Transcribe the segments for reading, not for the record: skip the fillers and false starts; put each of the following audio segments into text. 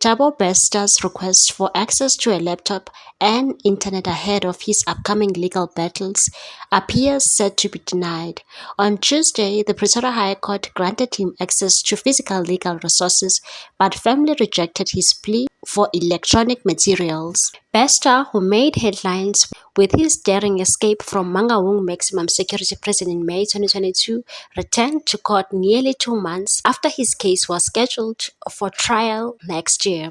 Thabo Bester's request for access to a laptop and internet ahead of his upcoming legal battles appears set to be denied. On Tuesday, the Pretoria High Court granted him access to physical legal resources but firmly rejected his plea for electronic materials. Bester, who made headlines with his daring escape from Mangaung maximum security prison in May 2022, returned to court nearly 2 months after his case was scheduled for trial next year.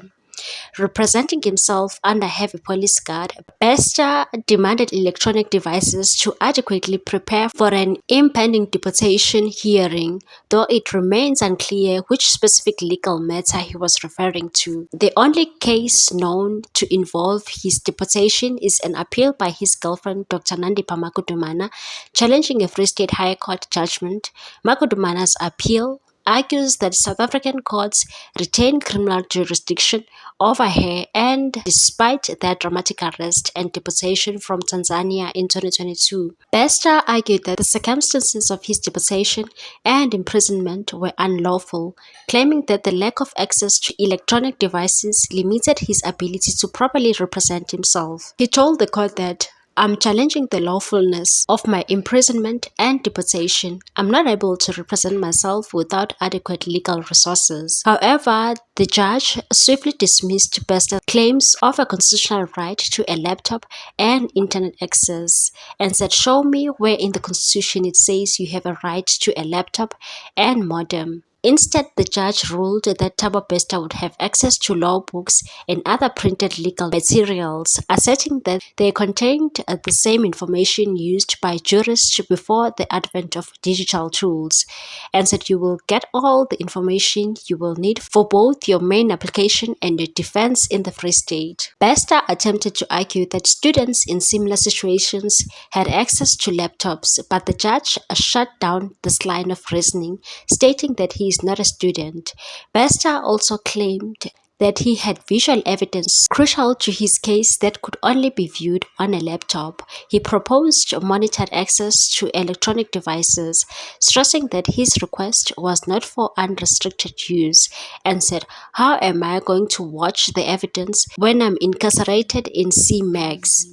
Representing himself under heavy police guard, Bester demanded electronic devices to adequately prepare for an impending deportation hearing, though it remains unclear which specific legal matter he was referring to. The only case known to involve his deportation is an appeal by his girlfriend, Dr. Nandipha Makudumana, challenging a Free State High Court judgment. Makudumana's appeal argues that South African courts retain criminal jurisdiction over her, and despite their dramatic arrest and deportation from Tanzania in 2022. Bester argued that the circumstances of his deportation and imprisonment were unlawful, claiming that the lack of access to electronic devices limited his ability to properly represent himself. He told the court that, "I'm challenging the lawfulness of my imprisonment and deportation. I'm not able to represent myself without adequate legal resources." However, the judge swiftly dismissed Bester's claims of a constitutional right to a laptop and internet access and said, "Show me where in the Constitution it says you have a right to a laptop and modem." Instead, the judge ruled that Thabo Bester would have access to law books and other printed legal materials, asserting that they contained the same information used by jurists before the advent of digital tools, and said you will get all the information you will need for both your main application and your defense in the Free State. Bester attempted to argue that students in similar situations had access to laptops, but the judge shut down this line of reasoning, stating that he is not a student. Bester also claimed that he had visual evidence crucial to his case that could only be viewed on a laptop. He proposed monitored access to electronic devices, stressing that his request was not for unrestricted use, and said, "How am I going to watch the evidence when I'm incarcerated in CMAX?"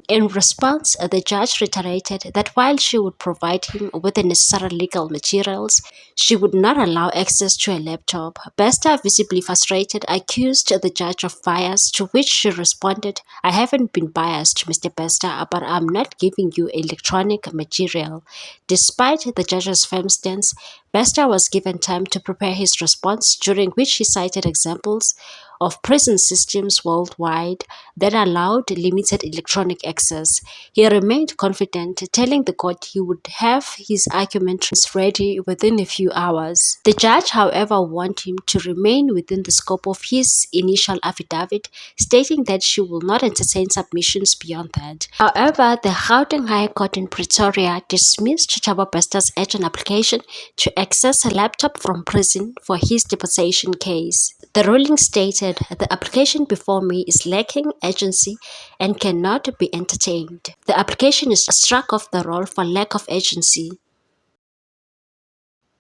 In response, the judge reiterated that while she would provide him with the necessary legal materials, she would not allow access to a laptop. Bester, visibly frustrated, accused the judge of bias, to which she responded, "I haven't been biased, Mr. Bester, but I'm not giving you electronic material." Despite the judge's firm stance, Bester was given time to prepare his response, during which he cited examples of prison systems worldwide that allowed limited electronic access. He remained confident, telling the court he would have his arguments ready within a few hours. The judge, however, warned him to remain within the scope of his initial affidavit, stating that she will not entertain submissions beyond that. However, the Gauteng High Court in Pretoria dismissed Thabo Bester's urgent application to access a laptop from prison for his deportation case. The ruling stated, "The application before me is lacking urgency and cannot be entertained." The application is struck off the roll for lack of urgency.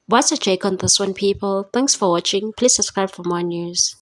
What's your take on this one, people? Thanks for watching. Please subscribe for more news.